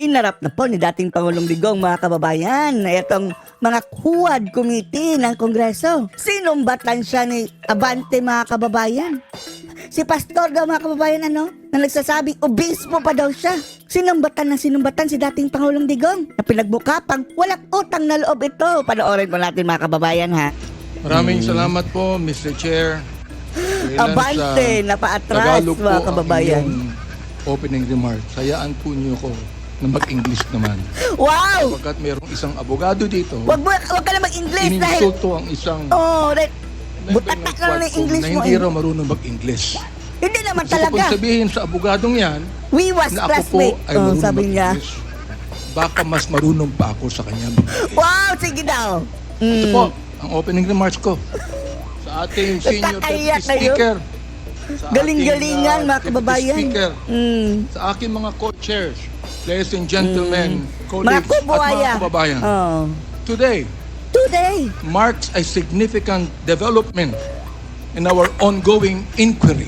Inarap na po ni dating Pangulong Digong, mga kababayan, na itong mga Quad Committee ng Kongreso. Sinumbatan siya ni Abante, mga kababayan. Si Pastor daw, mga kababayan, na nagsasabing obispo pa daw siya. Sinumbatan si dating Pangulong Digong na pinagbuka pang walang utang na loob ito. Panoorin po natin, mga kababayan, ha? Maraming salamat po, Mr. Chair. Abante, napaatras, mga kababayan. Opening remarks. Hayaan po niyo ko na mag-English naman. Wow! Pagkat mayroong isang abogado dito, Wag ka na mag-English dahil... ininsulto ang isang butak na ng English na mo. hindi raw marunong mag-English. Hindi naman Gusto ko talaga. pong sabihin sa abogadong yan We was na ako po classmate. ay marunong Sabi niya. mag-English. Baka mas marunong pa ako sa kanya mag-English. Wow, sige daw. Ito po, ang opening remarks ko sa ating senior Nakakaiyak deputy kayo. speaker. Sa Galing-galingan, ating, mga deputy kababayan. speaker, sa aking mga co-chairs, ladies and gentlemen, colleagues, Mga at mga kababayan. Oh. Today Today. marks a significant development in our ongoing inquiry.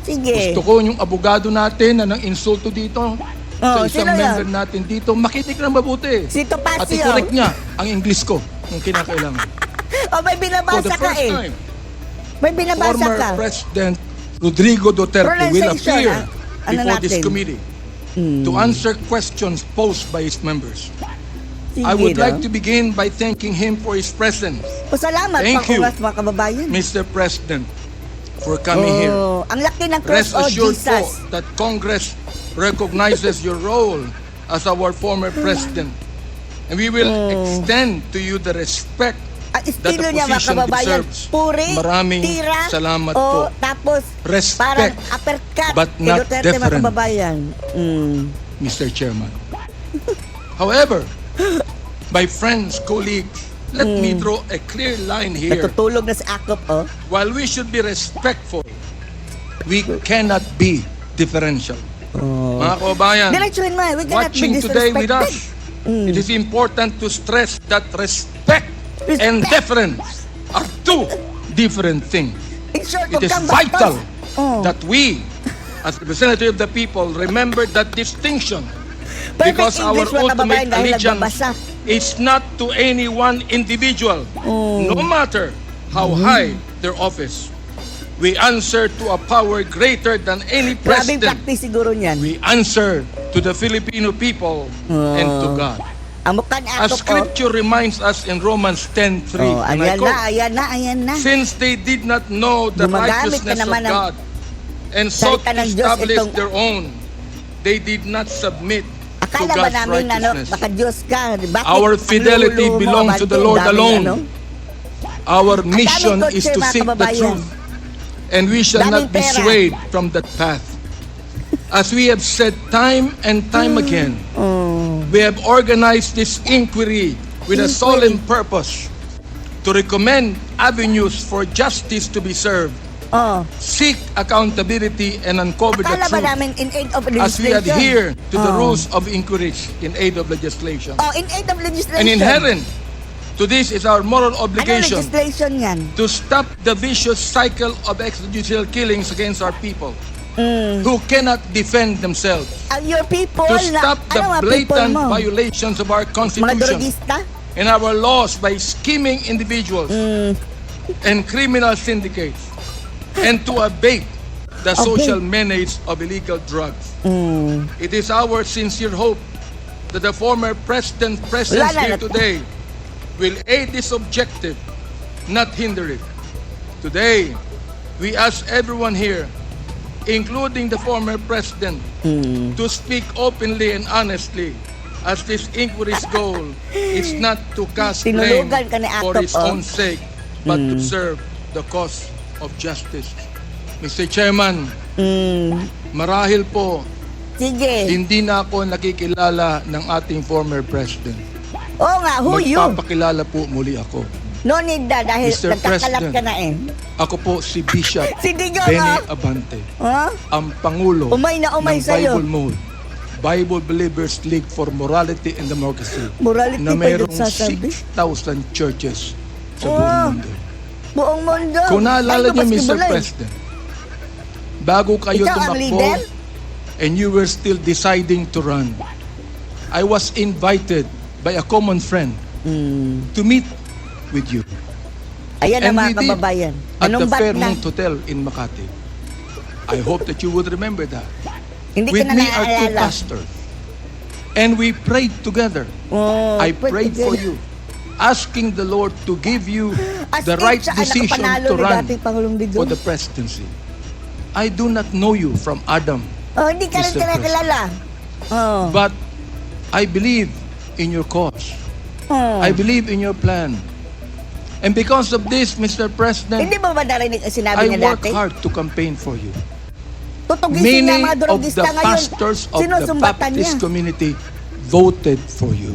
Sige. Gusto ko yung abogado natin na nang insulto dito sa isang sino yan? member natin dito, makinig ng mabuti. Si At Topacio. i-correct niya ang English ko kung kinakailangan. May For binabasa the ka first eh. time, May binabasa former ka. President Rodrigo Duterte will Pronunciation, appear before this natin? committee to answer questions posed by its members. Sige I would daw. like to begin by thanking him for his presence, Salamat, Thank you. Pangulas, mga kababayan. Mr. President, for coming here. Ang laki ng cross, Rest assured po Jesus. that Congress recognizes your role as our former president, and we will extend to you the respect Ang that estilo the niya, mga position kababayan. deserves. Puri, Maraming tira, salamat o po. tapos Respect, parang uppercut but kay not Duterte, mga deferent. kababayan. Mr. Chairman. However, my friends, colleagues, let me draw a clear line here. Natutulog na si Akop, oh. While we should be respectful, we cannot be differential. Mga kababayan, Diretsuhin mo, we cannot be watching today with disrespected. us, it is important to stress that respect and deference are two different things. In short, It is huwag kang vital bastos. that we, as representative of the people, remember that distinction, Perfect because our English, mga ultimate kababayan, dahil allegiance nagbabasa. is not to any one individual, no matter how high their office. We answer to a power greater than any Grabing president. practice siguro niyan. We answer to the Filipino people and to God. Ang mukha ni As Akop, oh. scripture reminds us in Romans 10:3, Oh, and I ayan quote, na, ayan na, ayan na. since they did not know the Gumagamit ka righteousness of naman ng God and sought salita to ng Diyos, establish itong- their own, they did not submit to Akala ba God's namin, righteousness. baka Diyos ka? Bakit Our ang fidelity lulu mo, belongs to the Abante? Lord Daming alone. ano? Our mission daming is to kotse, mga seek the kababayan. truth, and we shall Daming not be pera. swayed from that path. As we have said time and time again, we have organized this inquiry with a solemn purpose to recommend avenues for justice to be served, Oh. seek accountability, and uncover the Akala ba truth namin in aid of as we legislation? adhere to the Oh. rules of inquiries in aid of legislation. Oh, in aid of legislation. And inherent to this is our moral Ano obligation legislation yan? to stop the vicious cycle of extrajudicial killings against our people who cannot defend themselves, Your people to na, stop the ano mga people blatant mo? violations of our Mga Constitution drogista? and our laws by scheming individuals and criminal syndicates, and to abate the social menace of illegal drugs. It is our sincere hope that the former president's presence Wala na, here today will aid this objective, not hinder it. Today, we ask everyone here, including the former president, to speak openly and honestly, as this inquiry's goal is not to cast blame Tinulugan ka ni for Akop, its oh. own sake, but to serve the cause of justice. Mr. Chairman, marahil po, Sige. hindi na ako nakikilala ng ating former president. Oo nga, who you? Magpapakilala po muli ako. No need na dahil Mr. nagkakalat President. ka na eh. Ako po si Bishop Si Digong, Benny ah. Abante, Ha? ang Pangulo Umay na umay ng sa'yo. Bible Mode, Bible Believers League for Morality and Democracy, Morality na pa yung mayroong sasabi. 6,000 churches sa Oh. buong mundo. Buong mundo. Kung naalala Ay, niyo, Mr. basketball eh. President, bago kayo Ikaw ang leader? tumakbo and you were still deciding to run, I was invited by a common friend to meet with you. Ayan And ang we mga did kababayan. at the Anong bat na? Fairmont Hotel in Makati. I hope that you would remember that. Hindi With ka na me are two naaalala. pastors. And we prayed together. Oh, I prayed for you, asking the Lord to give you the right decision to run for the presidency. I do not know you from Adam, Oh, hindi ka rin Mr. President. kilala. Oh. but I believe in your cause. Oh. I believe in your plan. And because of this, Mr. President, Hindi mo ba narinig ang sinabi I niya work dati? hard to campaign for you. Tutugisin niya Many mga of durugista the ngayon. pastors of the Sinusumbatan niya. Baptist community voted for you.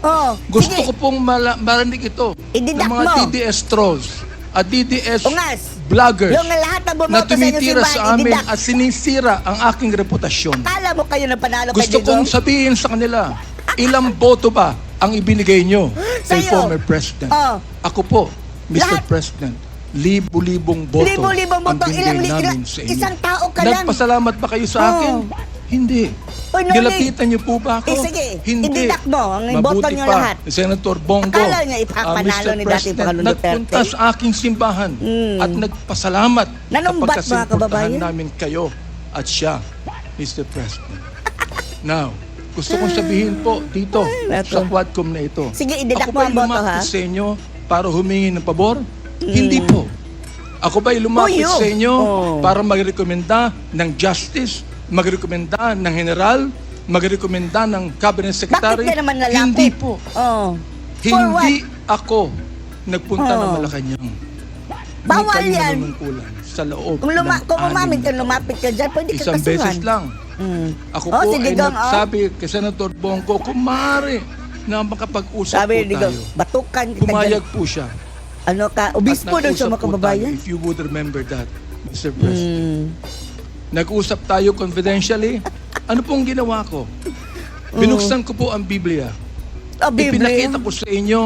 Oh, Gusto sige. ko pong marinig ito Ididak ng mga mo. DDS trolls at DDS Ungas. vloggers Yung lahat na na bumoto sa inyong tumitira simbahan, sa amin ididak. at sinisira ang aking reputasyon. Kala mo kayo na panalo kay Gusto Digong? kong sabihin sa kanila, ilang boto ba ang ibinigay nyo kay Sa'yo. former President? Oh. Ako po, Mr. Lahat. President, libo-libong boto Libo-libong ang boto. binigay namin sa inyo. Isang tao ka lang. Nagpasalamat ba kayo sa akin? Hindi. Oy, Noli. Nilapitan niyo po ba ako? Eh, sige. Hindi. Ididak mo. Ang Mabuti boto niyo pa, lahat. Senator Bongo, Akala niya ipapanalo Mr. ni dati President, Pangulong nagpunta Duterte. sa aking simbahan at nagpasalamat Nanumbat, kapag mga kababayan. namin kayo at siya, Mr. President. Now, gusto kong sabihin po dito Eto. sa Quadcom na ito. Sige, ididak Ako mo ba'y ang boto, lumapit ha? sa inyo para humingi ng pabor? Hindi po. Ako ba'y lumapit Uy, sa inyo oh. para magrekomenda ng justice, magrekomenda ng general, magrekomenda ng cabinet secretary? Bakit ka naman nalapit? Hindi po. Oh. For Hindi what? ako nagpunta ng Oh. Malacanang. Bawal Hindi kayo yan. nanunungkulan sa loob Kung umamin ka, na taon. lumapit ka dyan, pwede ka Isang kasuhan. beses lang. Ako Oh, po si ay Digong, oh. nagsabi kay Senator Bongo, kung maaari na makapag-usap Sabi po ni Digong, tayo. batukan kita Pumayag dyan. po siya. Ano ka, obispo doon sa nag-usap mga po kababayan. tayo, if you would remember that, Mr. President. Nag-usap tayo confidentially. Ano pong ginawa ko? Binuksan ko po ang Biblia. Oh, Biblia. Ipinakita ko sa inyo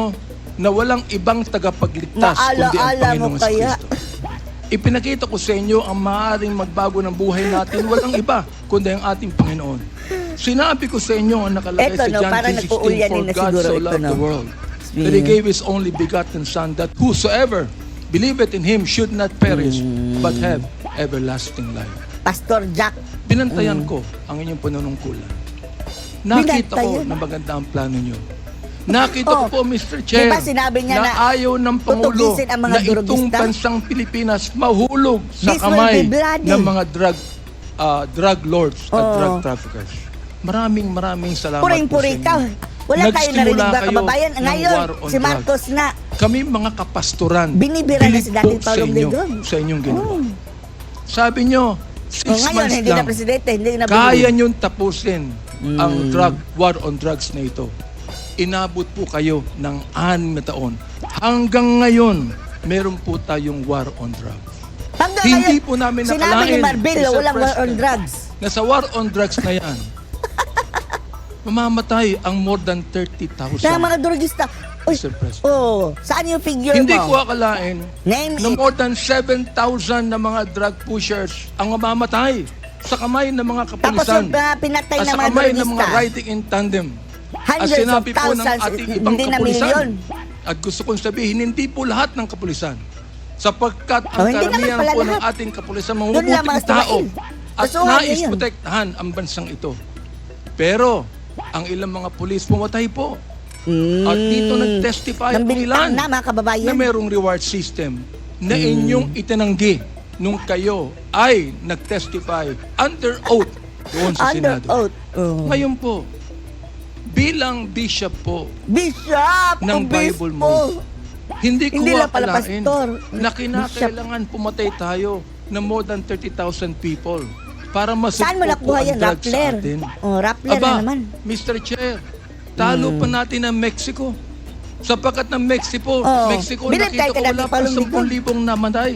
na walang ibang tagapagligtas kundi ang Maala-ala mo Panginoong kaya. Kristo. Ipinakita ko sa inyo ang maaaring magbago ng buhay natin, walang iba kundi ang ating Panginoon. Sinabi ko sa inyo ang nakalagay Eto, sa no, John parang 3:16, nagpuulyanin for na God siguro so ito, loved no? the world that He gave His only begotten Son, that whosoever believeth in Him should not perish but have everlasting life. Pastor Jack. Binantayan ko ang inyong panunungkulan. Nakita ko Binantayan? na maganda ang plano nyo. Nakita ko po, Mr. Chair, Diba sinabi niya na ayaw ng Pangulo tutugisin ang mga na itong durugista? bansang Pilipinas mahulog sa This will kamay be bloody. ng mga drug lords at Oo. drug traffickers. Maraming salamat Puring-puri po sa ka. inyo. Wala tayo Nagsimula narinig ba kayo kababayan? ng Ngayon, war on si Marcos na. Kami mga kapastoran, Binibira na si bilib dating po sa Pangulong inyo, Digong. sa inyong ginawa. Sabi nyo, 6 Oh, ngayon, months hindi lang, na presidente, hindi na kaya binili. niyong tapusin ang war on drugs na ito. Inabot po kayo ng 6 na taon. Hanggang ngayon, meron po tayong war on drugs. Hanggang Hindi ngayon, po namin sinabi ni nakalain, Marbillo, Mr. walang war on President, drugs. na sa war on drugs na yan, mamamatay ang more than 30,000. Na mga drugista. Uy, Mr. President. oh, saan yung figure Hindi mo? ko akalain Name na it. more than 7,000 na mga drug pushers ang mamamatay sa kamay ng mga Tapos kapulisan yung pinatay at na sa mga kamay ng drugista. mga riding in tandem. At Hundreds of sinabi po ng thousands, ating ibang hindi na kapulisan, milyon. at gusto kong sabihin, hindi po lahat ng kapulisan. Sapagkat Oh, ang hindi naman karamihan pala po ng lahat. ating kapulisan, Doon mga lang mga mabuting tao, Suhail. at Sa Suhail nais yun. protektahan ang bansang ito. Pero, ang ilang mga pulis pumatay po. At dito nag-testify Nang ang ilan na mga kababayan. na merong reward system na inyong itinanggi nung kayo ay nag-testify under oath doon sa Under Senado. oath. Oh. Ngayon po, bilang bishop po Bishop! ng obispo. Bible mo, hindi ko Hindi lang pala akalain pastor. na kinakailangan pumatay tayo ng more than 30,000 people para Saan mo masugpo po nakuha ang yan? drugs sa Rappler. atin. Oh, Rappler Aba, na naman. Mr. Chair, talo pa natin ang Mexico. Sapagkat ng Mexico, Oh, Mexico bilib nakita tayo ko kay wala Dating pa Pangulong 10,000 namatay.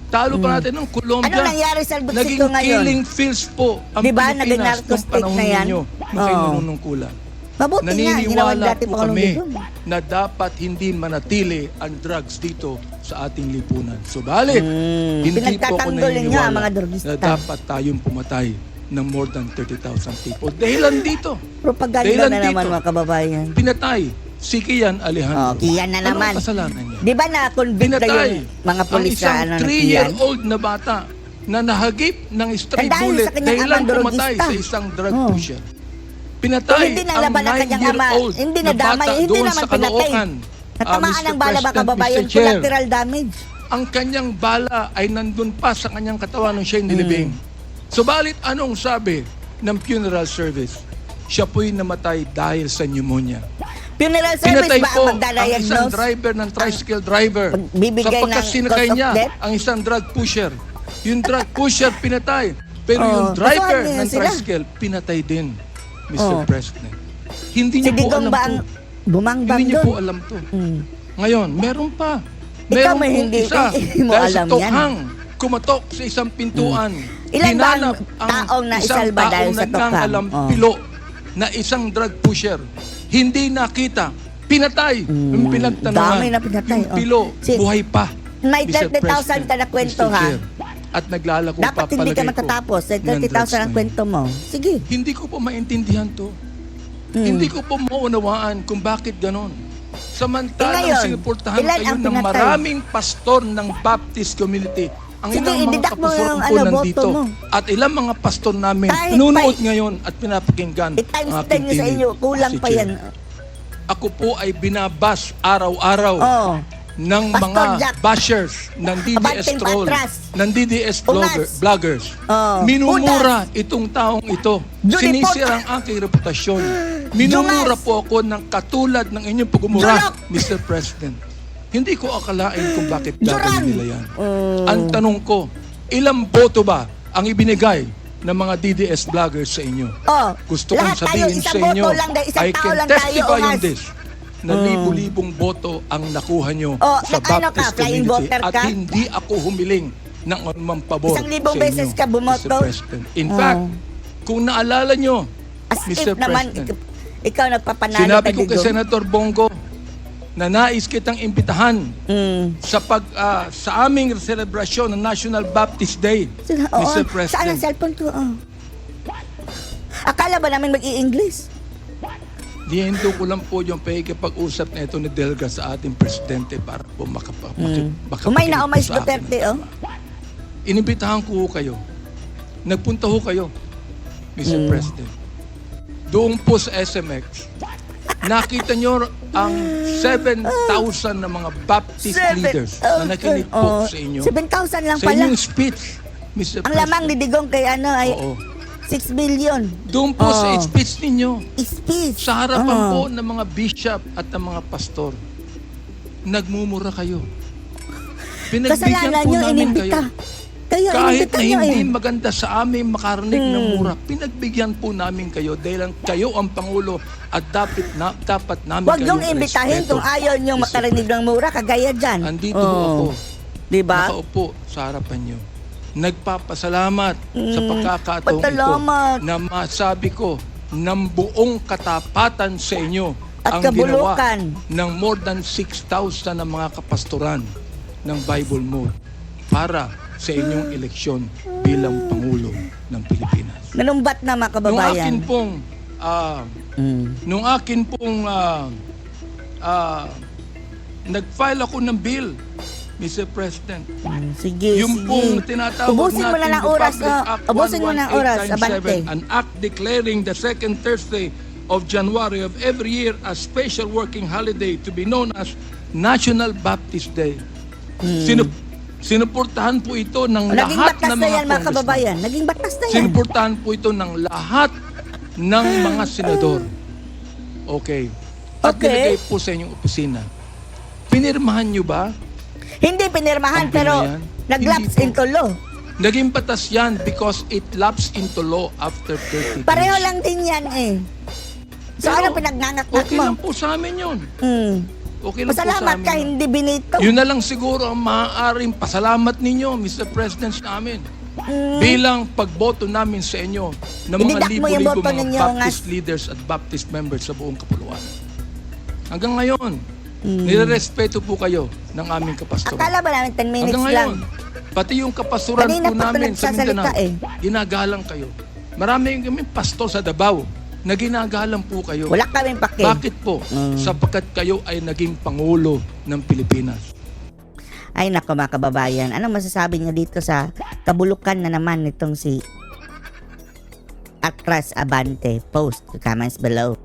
Talo pa natin ng Colombia. Ano nangyari sa Mexico Naging ngayon? killing fields po ang Di ba? Pilipinas Naging nung narco state panahon na yan? ninyo nung kayo Oh. nanunungkulan. Mabuti nga, ginawa Naniniwala dati po Pangulong kami Digong. na dapat hindi manatili ang drugs dito sa ating lipunan. Subalit, hindi po ako Pinagtatanggol ninyo ang naniniwala mga drugista. na dapat tayong pumatay ng more than 30,000 people. Dahilan dito, Propaganda Dahilan na naman dito. mga kababayan. pinatay si Kian Alejandro. Oh, Kian na naman. Anong kasalanan niya? Di ba na-convict na Pinatay yung mga pulis ang isang na ano na Kian? 3-year-old na bata na nahagip ng stray Dahil sa bullet kanyang dahilan amang pumatay drogista. sa isang drug Oh. pusher. Kung Pinatay hindi ang nalaban ang kanyang ama, 9-year-old hindi na nadamay, bata hindi doon naman sa pinatay. Caloocan. Natamaan Mr. ng bala mga President, kababayan, Mr. Chair, collateral damage. ang kanyang bala ay nandun pa sa kanyang katawan nung siya'y nilibing. Subalit anong sabi ng funeral service? Siya po'y namatay dahil sa pneumonia. Funeral service Pinatay ba po ang ang isang magdadiagnose? driver ng tricycle driver Bibigay sapagkat ng sinakay cause of niya death? ang isang drug pusher. Yung drug pusher pinatay. Pero Oh, yung driver kasuhan niya ng sila. tricycle pinatay din, Mr. Oh. President. Hindi Si niyo po Digong alam ba to. ang bumangbang Hindi niyo po doon? alam to. Hmm. Ngayon, meron pa. Ikaw Meron may pong hindi- isa hindi mo dahil sa alam yan. tokhang kumatok sa isang pintuan. Ilan ba ang Hinanap taong isang naisalba dahil taong sa tokhang? nagkakalampilo na isang drug pusher. Hindi nakita. Pinatay. Yung pinagtanungan. dami na pinatay. Yung pilo, Si- buhay pa. May Mr. 30,000 ka na President, kwento, Mr. ha? Chair. At naglalako pa Dapat hindi ka palagay ko matatapos. ng 30,000 ang drugs na yun. kwento mo. Sige. Hindi ko po maintindihan to. Hindi ko po maunawaan kung bakit ganon. Samantalang ngayon, sinuportahan ilan kayo ang ng pinatay? maraming pastor ng Baptist community. Ang Sige, ilang mga ididak mo kapastor yung po boto nandito. mo. At ilang mga pastor namin Kahit nunood pa- ngayon at pinapakinggan I-times ang 10 aking nyo sa tinig. inyo. Kulang Mr. pa Chair. yan. Ako po ay binabas araw-araw Oh. ng Pastor mga Jack. bashers ng DDS Abanting troll, Patras. ng DDS Ungas. vloggers. Oh. Minumura itong taong ito. Junipot. Sinisira ang aking reputasyon. Minumura Jungas. po ako ng katulad ng inyong pagmumura, Junok. Mr. President. Hindi ko akalain kung bakit Duran. gagawin nila yan. Oh. Ang tanong ko, ilang boto ba ang ibinigay ng mga DDS vloggers sa inyo? Oh, Gusto kong lahat tayo, sabihin isang sa inyo, boto lang, isang I tao can lang tayo, testify on Ungas. this, na libu-libong boto ang nakuha nyo Oh, sa nag-ano ka, Baptist flying community voter at ka? hindi ako humiling ng anumang pabor 1,000 sa beses inyo, ka bumoto? Mr. President. In fact, kung naalala nyo, As Mr. if naman, President, ikaw nagpapanalo sinabi ka, ko kay Digong. Senator Bongo na nais kitang imbitahan sa sa aming selebrasyon ng National Baptist Day, Oo, Mr. saan ang President. cellphone ko? Oh. Akala ba namin mag-i-English? Dihinto ko lang po yung pakikipag-usap na ito ni Delga sa ating presidente para po Umay na umay si sa akin. Duterte, oh. Inimbitahan ko ho kayo. Nagpunta ho kayo, Mr. President. Doon po sa SMX, nakita nyo ang 7,000 na mga Baptist leaders na nakinig po sa inyo. 7,000 lang Sa pala. inyong speech, Mr. Ang lamang ni President. Digong kay ano ay Oo. 6 billion. Doon po sa Oo. speech ninyo, Speech. sa harapan Oo. po ng mga bishop at ng mga pastor, nagmumura kayo. Pinagbigyan Kasalanan po nyo, namin inimbita. kayo. Kayo, Kahit inimbita na nyo hindi eh. maganda sa amin makarinig ng mura, pinagbigyan po namin kayo dahil kayo ang Pangulo at dapat namin Huwag kayong niyong imbitahin respeto. kung ayaw niyong Mr. makarinig ng mura, kagaya dyan. Andito ho ako. Diba? Nakaupo sa harapan nyo. Nagpapasalamat sa pagkakataong ito Patalamat. na masabi ko ng buong katapatan sa inyo At ang ginawa kabulukan. ng more than 6,000 na mga kapastoran ng Bible Mode para sa inyong eleksyon bilang Pangulo ng Pilipinas. Nanumbat na mga Nung akin kababayan. pong nag-file ako ng bill, Mr. President. Sige, Yung pong sige. tinatawag Ubusin mo na nating ng oras. Republic Act Ubusin mo ng oras, 11897, Abante. an act declaring the second Thursday of January of every year a special working holiday to be known as National Baptist Day. Sinuportahan po ito ng Naging lahat batas ng na mga yan, mga congressman. kababayan. Naging batas na yan. Sinuportahan po ito ng lahat ng mga senador. Okay. At Okay. nilagay po sa inyong opisina. Pinirmahan nyo ba? Hindi pinirmahan, Ang bill pero na yan? nag-lapse Hindi po. into law. Naging batas yan because it lapsed into law after 30 Pareho days. lang din yan eh. So Pero ano pinagngangat-ngat Okay mo? lang po sa amin yun. Okay lang po sa Pasalamat amin ka, yun. hindi binito. Yun na lang siguro ang maaaring pasalamat ninyo, Mr. President, sa amin. Bilang pagboto namin sa inyo ng mga Ididak mo yung libo-libo boto mga ninyo, Baptist leaders at Baptist members sa buong kapuluan. Hanggang ngayon, nirerespeto po kayo ng aming kapastoran. Akala ba namin 10 minutes Hanggang lang? ngayon, pati yung kapastoran Kanina po pa ito namin sa nagsasalita Mindanao, eh. ginagalang kayo. Marami kami pastor sa Davao na ginagalang po kayo. Wala kaming pake. Bakit po? Sapagkat kayo ay naging Pangulo ng Pilipinas. Ay nako mga kababayan, anong masasabi niyo dito sa kabulukan na naman nitong si Atras Abante? Post the comments below.